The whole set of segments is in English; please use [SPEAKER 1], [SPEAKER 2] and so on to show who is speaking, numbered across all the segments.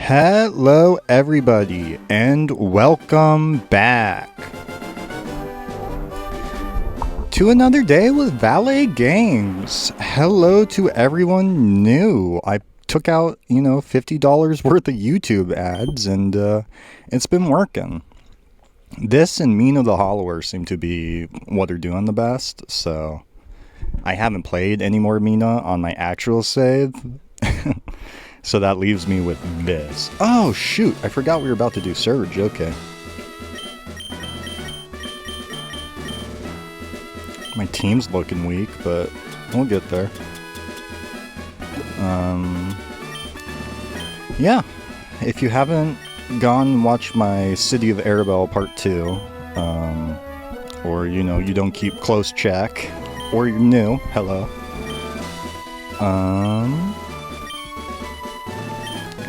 [SPEAKER 1] Hello, everybody, and welcome back to another day with Valet Games. Hello to everyone new. I took out, $50 worth of YouTube ads, and it's been working. This and Mina the Hollower seem to be what are doing the best, so I haven't played any more Mina on my actual save. So that leaves me with this. Oh, shoot. I forgot we were about to do Surge. Okay. My team's looking weak, but we'll get there. Yeah. If you haven't gone and watched my City of Arabelle Part 2, or, you don't keep close check, or you're new, hello.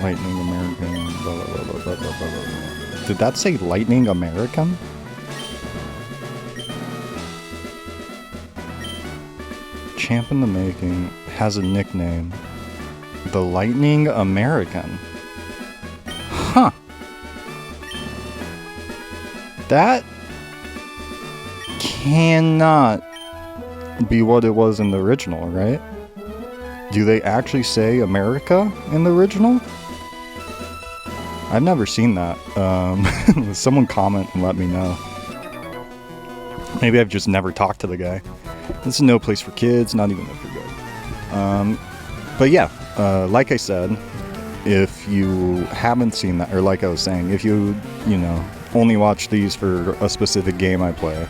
[SPEAKER 1] Lightning American, blah, blah, blah, blah, blah, blah. Did that say Lightning American? Champ in the Making has a nickname. The Lightning American. Huh. That cannot be what it was in the original, right? Do they actually say America in the original? I've never seen that. Someone comment and let me know. Maybe I've just never talked to the guy. This is no place for kids, not even if you're good. But yeah, like I said, if you haven't seen that, or like I was saying, if you, only watch these for a specific game I play,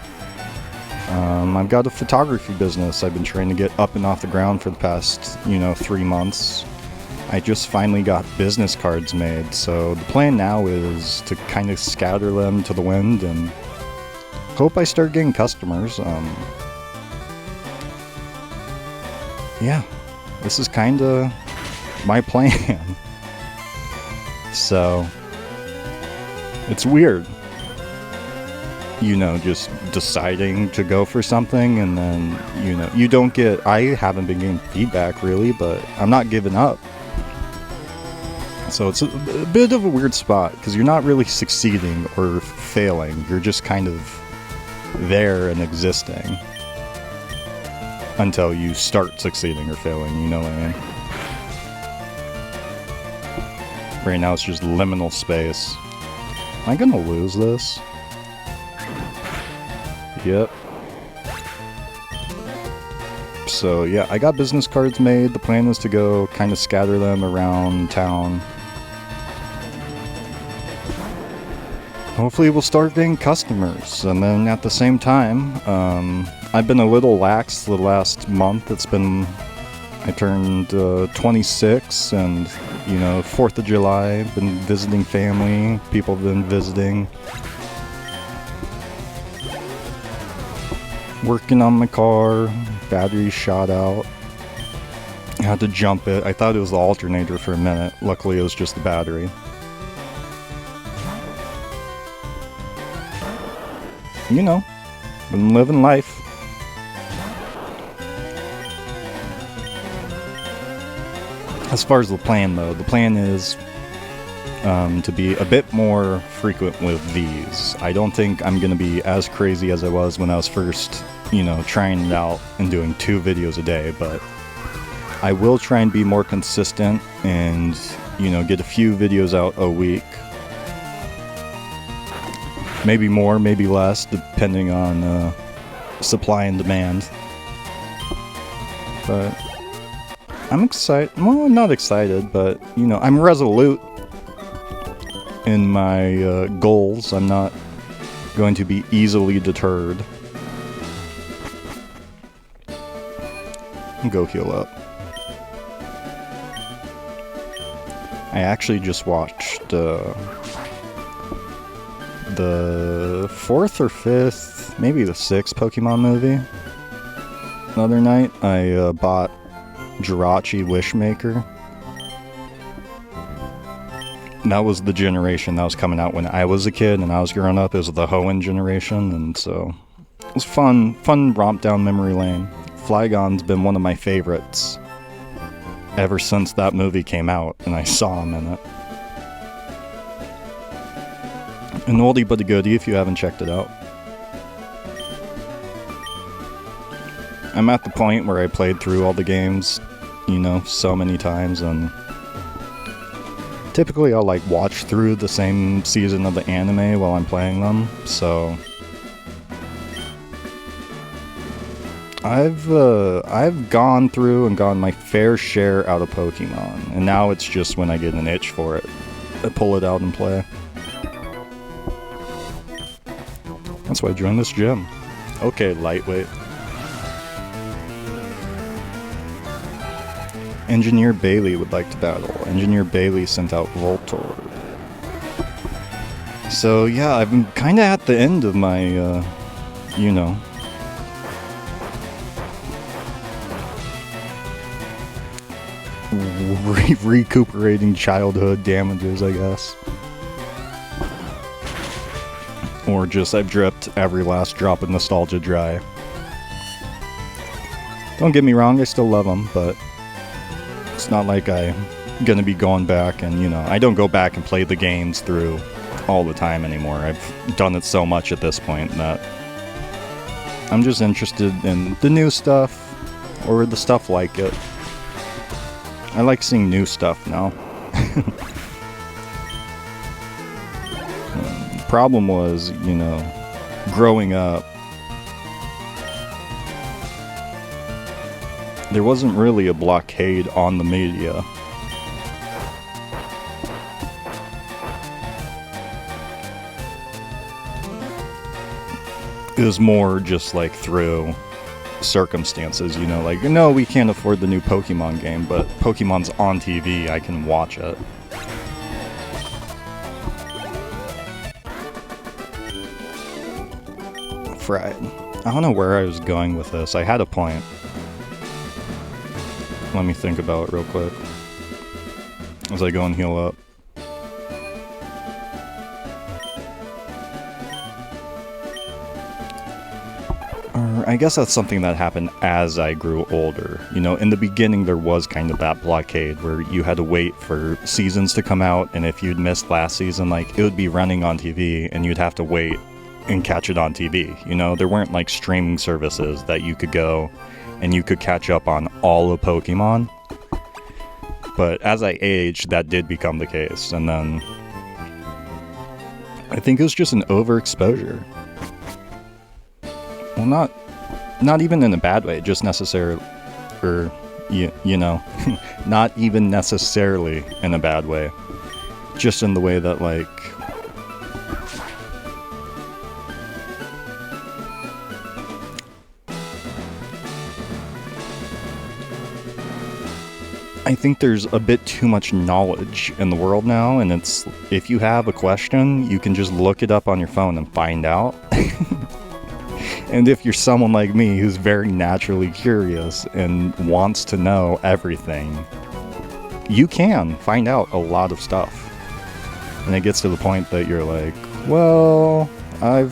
[SPEAKER 1] I've got a photography business I've been trying to get up and off the ground for the past, 3 months. I just finally got business cards made, so the plan now is to kind of scatter them to the wind and hope I start getting customers. Yeah, this is kind of my plan. So, it's weird. Just deciding to go for something and then, you don't get... I haven't been getting feedback, really, but I'm not giving up. So it's a bit of a weird spot, because you're not really succeeding or failing. You're just kind of there and existing. Until you start succeeding or failing, you know what I mean? Right now it's just liminal space. Am I gonna lose this? Yep. So yeah, I got business cards made. The plan is to go kind of scatter them around town. Hopefully we'll start getting customers, and then at the same time, I've been a little lax the last month. I turned 26, and 4th of July, been visiting family, people have been visiting. Working on my car, battery shot out. I had to jump it. I thought it was the alternator for a minute. Luckily it was just the battery. Been living life. As far as the plan, though, the plan is to be a bit more frequent with these. I don't think I'm going to be as crazy as I was when I was first, trying it out and doing 2 videos a day, but I will try and be more consistent and, get a few videos out a week. Maybe more, maybe less, depending on supply and demand. But I'm excited. Well, I'm not excited, but, I'm resolute in my goals. I'm not going to be easily deterred. Go heal up. I actually just watched the 4th or 5th, maybe the 6th Pokemon movie. The other night, I bought Jirachi Wishmaker. That was the generation that was coming out when I was a kid and I was growing up. It was the Hoenn generation, and so it was fun romp down memory lane. Flygon's been one of my favorites ever since that movie came out and I saw him in it. An oldie but a goodie if you haven't checked it out. I'm at the point where I played through all the games, you know, so many times, and typically I'll like watch through the same season of the anime while I'm playing them, so I've gone through and gotten my fair share out of Pokemon, and now it's just when I get an itch for it, I pull it out and play. That's why I joined this gym. Okay, lightweight. Engineer Bailey would like to battle. Engineer Bailey sent out Voltorb. So yeah, I'm kind of at the end of my, you know, recuperating childhood damages, I guess. Or just I've dripped every last drop of nostalgia dry. Don't get me wrong, I still love them, but it's not like I'm gonna be going back and, you know, I don't go back and play the games through all the time anymore. I've done it so much at this point that I'm just interested in the new stuff, or the stuff like it. I like seeing new stuff now. The problem was, you know, growing up, there wasn't really a blockade on the media. It was more just like through circumstances, you know, like, no, we can't afford the new Pokemon game, but Pokemon's on TV, I can watch it. Fried. I don't know where I was going with this. I had a point. Let me think about it real quick as I go and heal up. I guess that's something that happened as I grew older. You know, in the beginning there was kind of that blockade where you had to wait for seasons to come out, and if you'd missed last season, like, it would be running on TV and you'd have to wait and catch it on TV. You know, there weren't like streaming services that you could go and you could catch up on all of Pokemon. But as I aged, that did become the case, and then I think it was just an overexposure. Well, not even in a bad way, just necessarily, or, you know, not even necessarily in a bad way. Just in the way that, like, I think there's a bit too much knowledge in the world now, and it's, if you have a question, you can just look it up on your phone and find out. And if you're someone like me who's very naturally curious and wants to know everything, you can find out a lot of stuff. And it gets to the point that you're like, well, I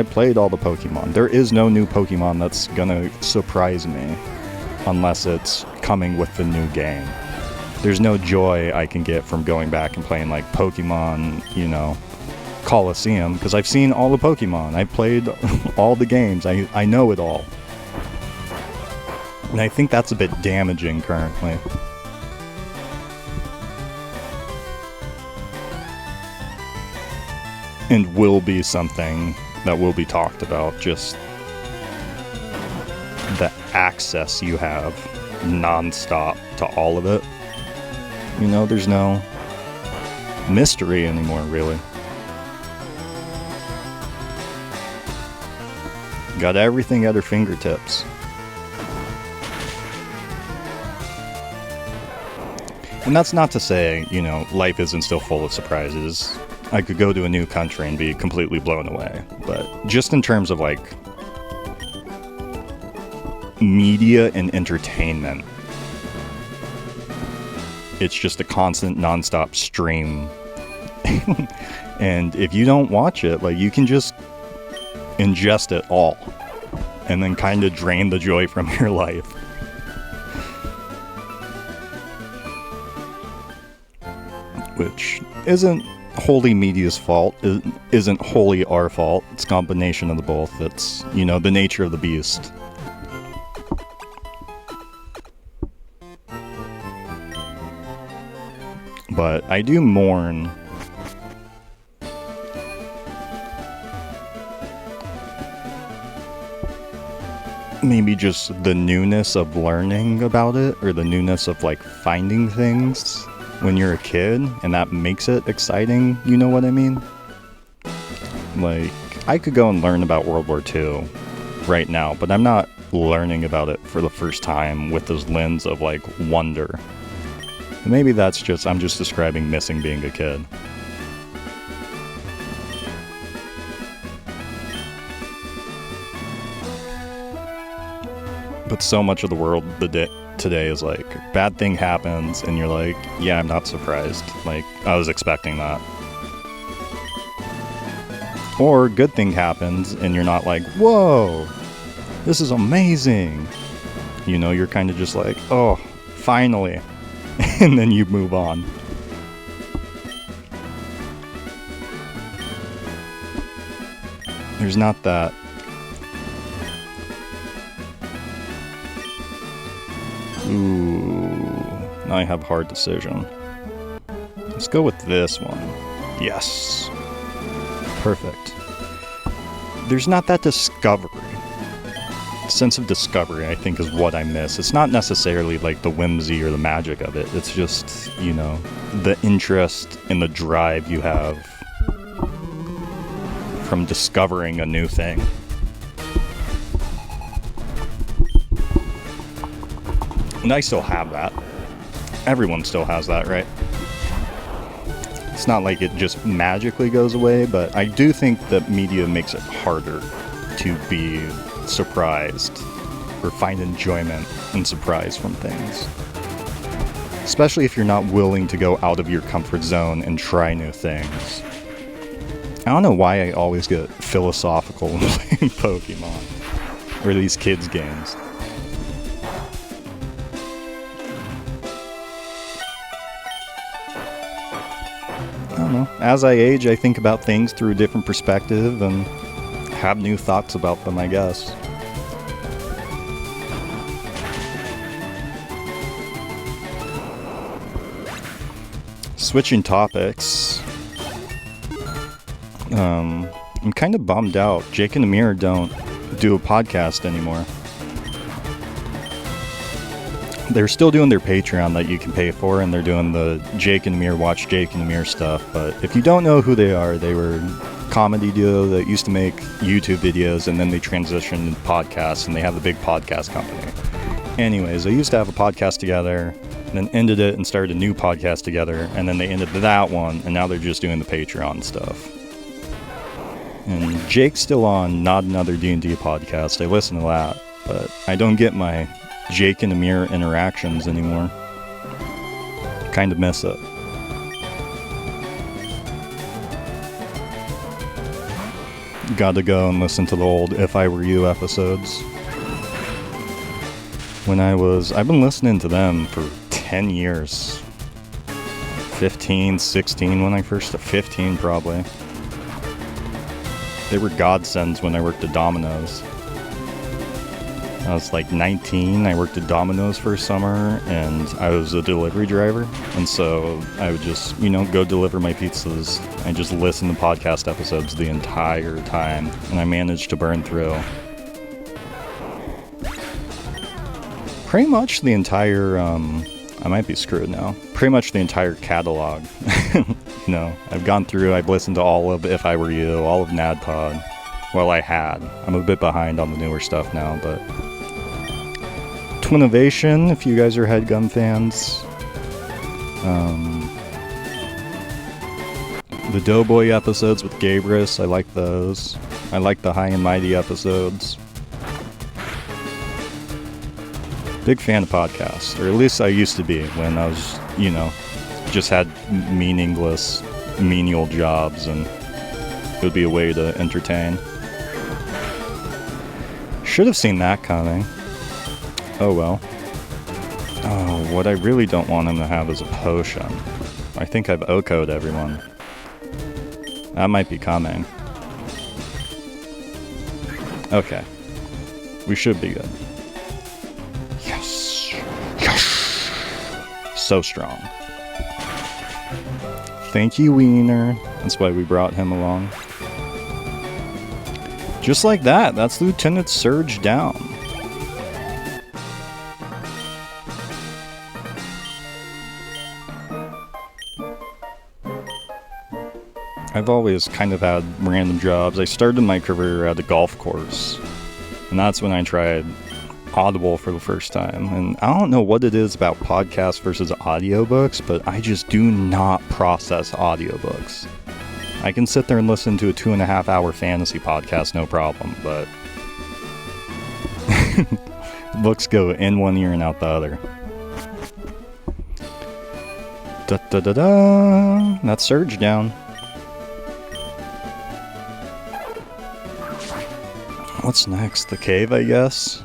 [SPEAKER 1] played all the Pokemon. There is no new Pokemon that's gonna surprise me unless it's coming with the new game. There's no joy I can get from going back and playing like Pokemon, you know, Coliseum, because I've seen all the Pokemon. I played all the games. I know it all. And I think that's a bit damaging currently. And will be something that will be talked about, just the access you have non-stop to all of it. You know, there's no mystery anymore, really. Got everything at her fingertips. And that's not to say, you know, life isn't still full of surprises. I could go to a new country and be completely blown away. But just in terms of, like, media and entertainment, it's just a constant, non-stop stream. And if you don't watch it, like, you can just ingest it all and then kind of drain the joy from your life. Which isn't wholly media's fault. It isn't wholly our fault. It's a combination of the both. It's, the nature of the beast. But I do mourn maybe just the newness of learning about it, or the newness of like finding things when you're a kid, and that makes it exciting, you know what I mean? Like, I could go and learn about World War II right now, but I'm not learning about it for the first time with this lens of like wonder. Maybe that's just, I'm just describing missing being a kid. But so much of the world today is like, bad thing happens, and you're like, yeah, I'm not surprised. Like, I was expecting that. Or good thing happens, and you're not like, whoa, this is amazing. You're kind of just like, oh, finally. And then you move on. There's not that. Ooh, now I have a hard decision. Let's go with this one. Yes. Perfect. There's not that discovery. Sense of discovery, I think, is what I miss. It's not necessarily like the whimsy or the magic of it. It's just, the interest and the drive you have from discovering a new thing. And I still have that. Everyone still has that, right? It's not like it just magically goes away, but I do think that media makes it harder to be surprised or find enjoyment and surprise from things. Especially if you're not willing to go out of your comfort zone and try new things. I don't know why I always get philosophical when playing Pokemon or these kids' games. I don't know. As I age, I think about things through a different perspective and have new thoughts about them, I guess. Switching topics. I'm kind of bummed out. Jake and Amir don't do a podcast anymore. They're still doing their Patreon that you can pay for, and they're doing the Jake and Amir watch Jake and Amir stuff. But if you don't know who they are, they were a comedy duo that used to make YouTube videos, and then they transitioned into podcasts, and they have a big podcast company. Anyways, they used to have a podcast together, then ended it and started a new podcast together, and then they ended that one, and now they're just doing the Patreon stuff. And Jake's still on Not Another D&D podcast. I listen to that, but I don't get my Jake and Amir interactions anymore. Kind of miss it. Gotta go and listen to the old If I Were You episodes. I've been listening to them for 10 years. 15, 16 when I first, 15 probably. They were godsends when I worked at Domino's. I was like 19, I worked at Domino's for a summer, and I was a delivery driver, and so I would just, go deliver my pizzas. I just listened to podcast episodes the entire time, and I managed to burn through pretty much the entire, I might be screwed now, pretty much the entire catalog. I've gone through, I've listened to all of If I Were You, all of NADPOD. Well, I had. I'm a bit behind on the newer stuff now, but Twinnovation, if you guys are Headgun fans. The Doughboy episodes with Gabrus, I like those. I like the High and Mighty episodes. Big fan of podcasts, or at least I used to be when I was, just had meaningless, menial jobs, and it would be a way to entertain. Should have seen that coming. Oh well. Oh, what I really don't want him to have is a potion. I think I've OHKO'd everyone. That might be coming. Okay. We should be good. Yes! Yes! So strong. Thank you, Wiener. That's why we brought him along. Just like that, that's Lieutenant Surge down. I've always kind of had random jobs. I started my career at a golf course, and that's when I tried Audible for the first time. And I don't know what it is about podcasts versus audiobooks, but I just do not process audiobooks. I can sit there and listen to a 2.5-hour fantasy podcast, no problem, but books go in one ear and out the other. Da da da da! That's Surge down. What's next? The cave, I guess?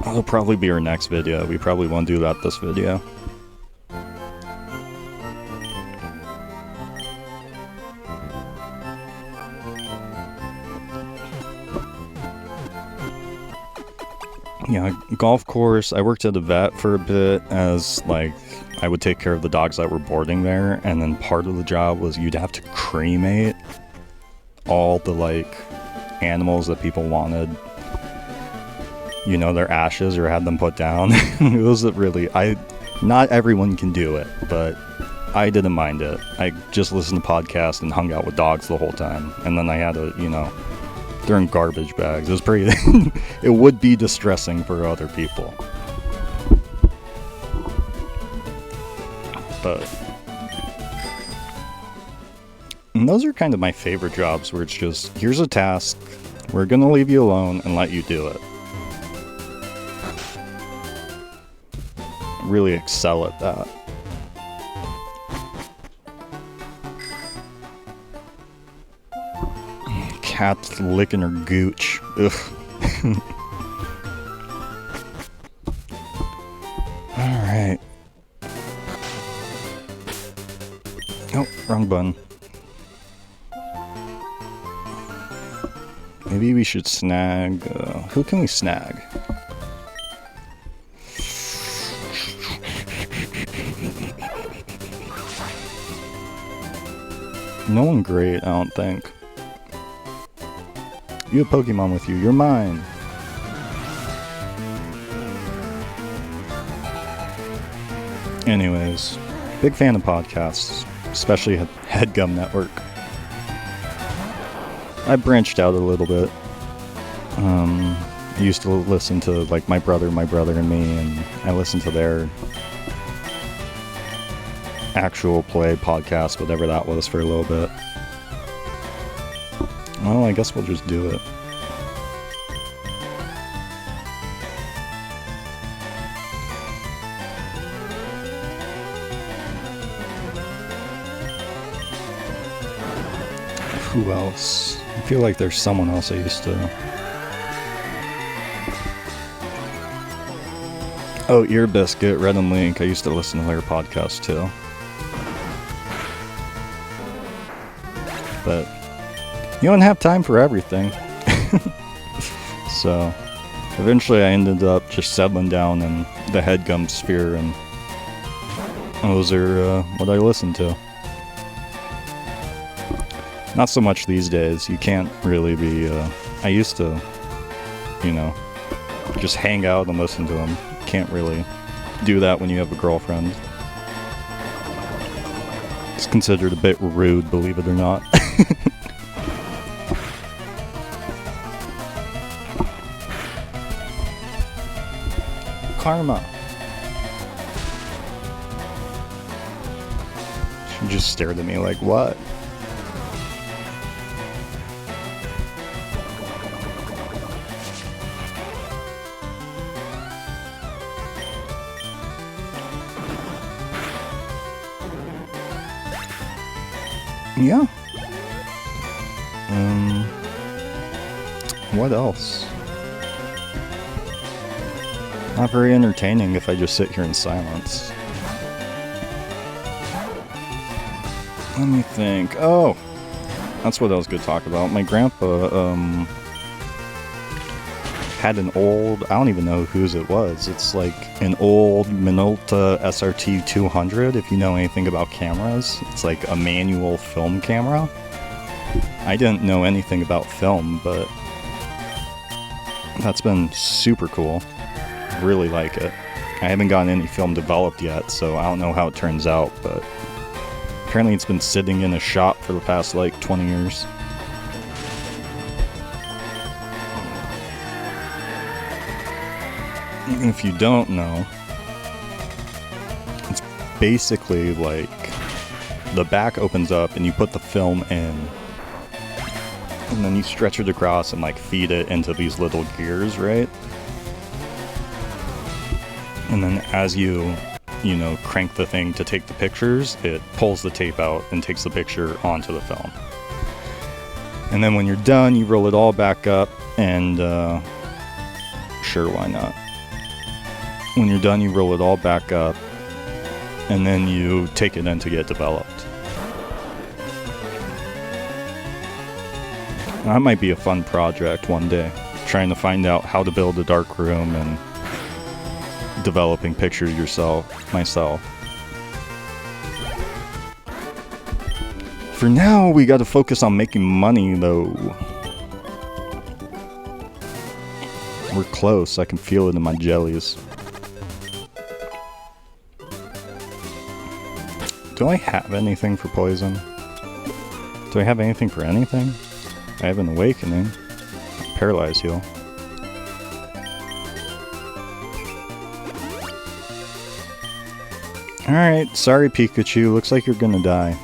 [SPEAKER 1] That'll probably be our next video. We probably won't do that this video. Yeah, golf course. I worked at a vet for a bit as, like, I would take care of the dogs that were boarding there, and then part of the job was you'd have to cremate all the, like, animals that people wanted, you know, their ashes or had them put down. It was really, not everyone can do it, but I didn't mind it. I just listened to podcasts and hung out with dogs the whole time, and then I had to, you know, they're in garbage bags. It was pretty, it would be distressing for other people. But, and those are kind of my favorite jobs where it's just, here's a task, we're gonna leave you alone and let you do it. Really excel at that. Cat's licking her gooch. Ugh. Alright. Oh, wrong button. Maybe we should snag... who can we snag? No one great, I don't think. You have Pokemon with you. You're mine. Anyways, big fan of podcasts, especially Headgum Network. I branched out a little bit. I used to listen to, like, my brother and me, and I listened to their actual play podcast, whatever that was, for a little bit. Well, I guess we'll just do it. Who else? I feel like there's someone else I used to... Oh, Ear Biscuit, Red and Link. I used to listen to their podcast too. But you don't have time for everything. So eventually I ended up just settling down in the Headgum sphere, and those are what I listen to. Not so much these days. You can't really be... I used to, you know, just hang out and listen to them. Can't really do that when you have a girlfriend. It's considered a bit rude, believe it or not. Karma. She just stared at me like, what? Yeah. What else? Not very entertaining if I just sit here in silence. Let me think. Oh, That's what I was gonna talk about. My grandpa, had an old, I don't even know whose it was. It's like an old Minolta SRT 200, if you know anything about cameras. It's like a manual film camera. I didn't know anything about film, but that's been super cool. Really like it. I haven't gotten any film developed yet, so I don't know how it turns out, but apparently it's been sitting in a shop for the past like 20 years. If you don't know, it's basically like the back opens up and you put the film in, and then you stretch it across and like feed it into these little gears, right? And then as you know, crank the thing to take the pictures, it pulls the tape out and takes the picture onto the film. And then when you're done, you roll it all back up and, sure, why not? When you're done, you roll it all back up, and then you take it in to get developed. That might be a fun project one day, trying to find out how to build a dark room and developing pictures myself. For now, we gotta focus on making money, though. We're close, I can feel it in my jellies. Do I have anything for poison? Do I have anything for anything? I have an awakening. Paralyze heal. Alright, sorry Pikachu, looks like you're gonna die.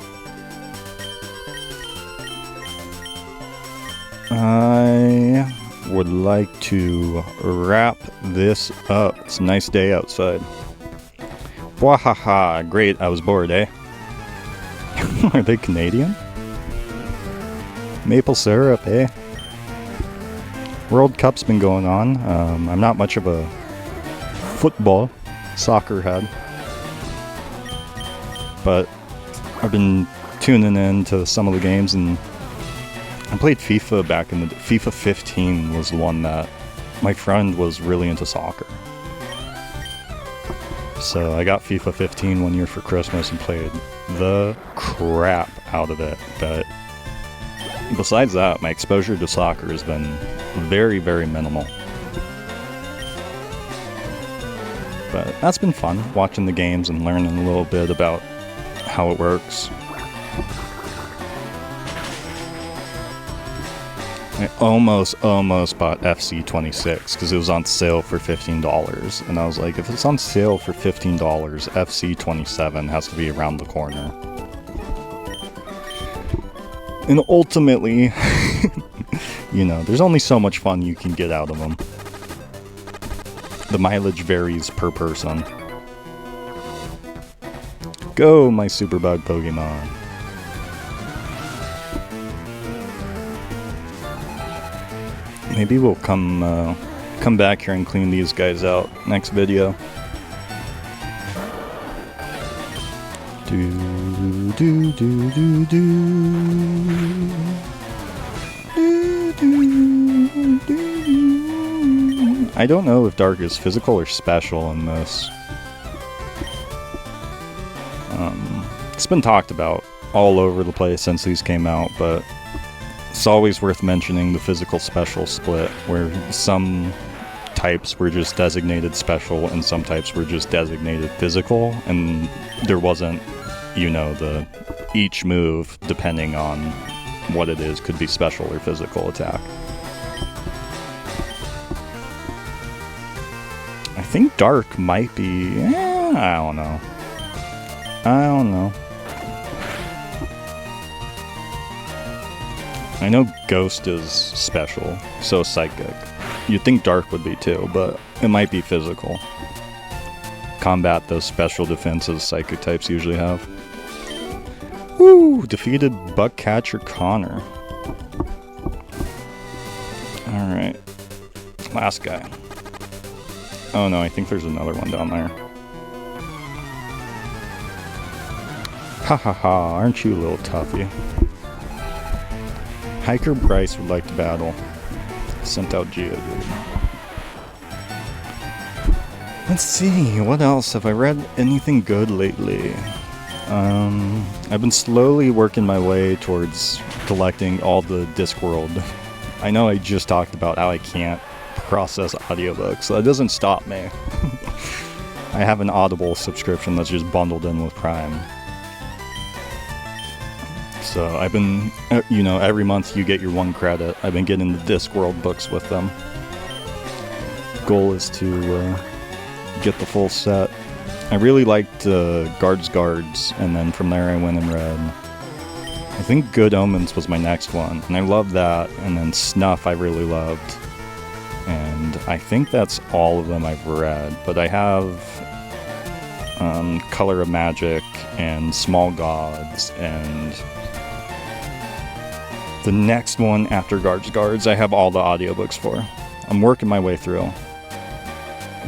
[SPEAKER 1] I would like to wrap this up. It's a nice day outside. Wahaha, great, I was bored, eh? Are they Canadian? Maple syrup, eh? World Cup's been going on. I'm not much of a soccer head. But I've been tuning in to some of the games, and I played FIFA back in the FIFA 15 was the one that my friend was really into soccer. So I got FIFA 15 one year for Christmas and played the crap out of it. But besides that, my exposure to soccer has been very, very minimal. But that's been fun, watching the games and learning a little bit about how it works. I almost bought FC 26 because it was on sale for $15, and I was like, if it's on sale for $15, FC 27 has to be around the corner. And ultimately, you know, there's only so much fun you can get out of them. The mileage varies per person. Go, my Superbug Pokemon. Maybe we'll come back here and clean these guys out next video. Do do do do do. Do do do. I don't know if Dark is physical or special in this. It's been talked about all over the place since these came out, but it's always worth mentioning the physical special split, where some types were just designated special and some types were just designated physical, and there wasn't, you know, each move, depending on what it is, could be special or physical attack. I think Dark might be, I don't know. I know Ghost is special, so Psychic. You'd think Dark would be too, but it might be physical. Combat those special defenses Psychic types usually have. Woo! Defeated Buckcatcher Connor. Alright. Last guy. Oh no, I think there's another one down there. Ha ha ha, aren't you a little toughie? Hiker Bryce would like to battle. Sent out Geodude. Let's see, what else? Have I read anything good lately? I've been slowly working my way towards collecting all the Discworld. I know I just talked about how I can't process audiobooks, so that doesn't stop me. I have an Audible subscription that's just bundled in with Prime. So I've been, you know, every month you get your 1 credit. I've been getting the Discworld books with them. Goal is to get the full set. I really liked Guards, and then from there I went and read. I think Good Omens was my next one, and I loved that. And then Snuff I really loved. And I think that's all of them I've read. But I have Color of Magic and Small Gods, and the next one after Guards I have all the audiobooks for. I'm working my way through.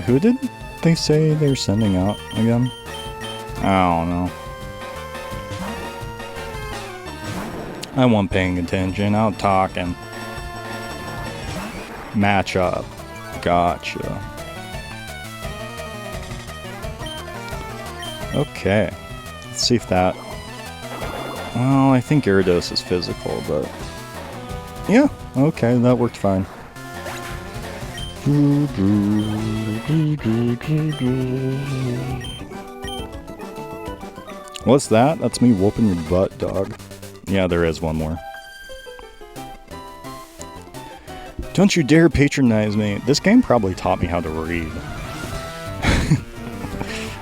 [SPEAKER 1] Who did they say they're sending out again? I don't know. I wasn't paying attention. I was talking. Matchup. Gotcha. Okay. Let's see if that... Well, I think Gyarados is physical, but... Yeah, okay, that worked fine. What's that? That's me whooping your butt, dog. Yeah, there is one more. Don't you dare patronize me. This game probably taught me how to read.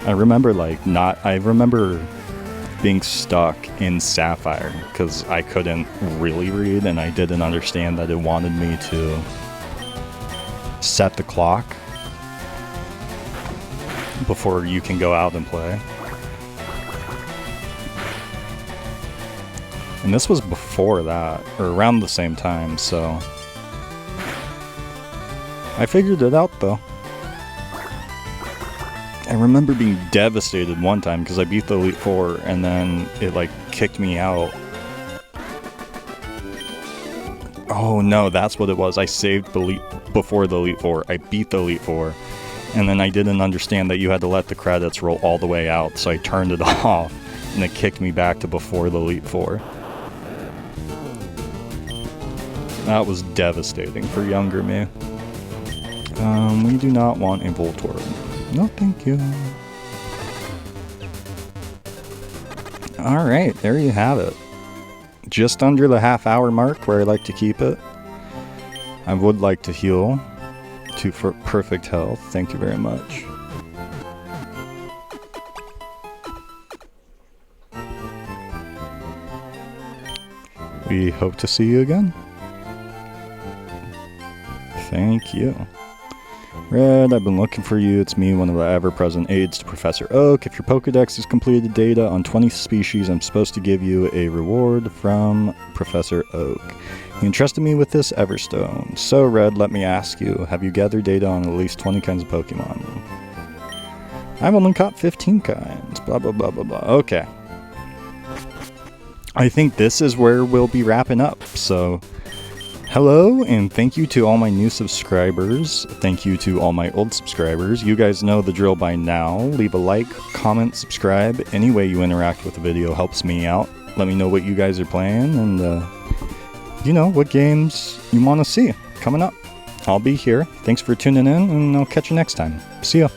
[SPEAKER 1] I remember being stuck in Sapphire because I couldn't really read and I didn't understand that it wanted me to set the clock before you can go out and play. And this was before that, or around the same time, so I figured it out though. I remember being devastated one time because I beat the Elite Four and then it like kicked me out. Oh no, that's what it was. I saved before the Elite Four. I beat the Elite Four and then I didn't understand that you had to let the credits roll all the way out, so I turned it off and it kicked me back to before the Elite Four. That was devastating for younger me. We do not want a Voltorb. No, thank you. Alright, there you have it. Just under the half-hour mark where I like to keep it. I would like to heal to perfect health. Thank you very much. We hope to see you again. Thank you. Red, I've been looking for you. It's me, one of the ever-present aides to Professor Oak. If your Pokedex has completed data on 20 species, I'm supposed to give you a reward from Professor Oak. He entrusted me with this Everstone. So, Red, let me ask you, have you gathered data on at least 20 kinds of Pokemon? I've only caught 15 kinds. Blah, blah, blah, blah, blah. Okay. I think this is where we'll be wrapping up, so... Hello, and thank you to all my new subscribers. Thank you to all my old subscribers. You guys know the drill by now. Leave a like, comment, subscribe. Any way you interact with the video helps me out. Let me know what you guys are playing and, you know, what games you want to see coming up. I'll be here. Thanks for tuning in, and I'll catch you next time. See ya.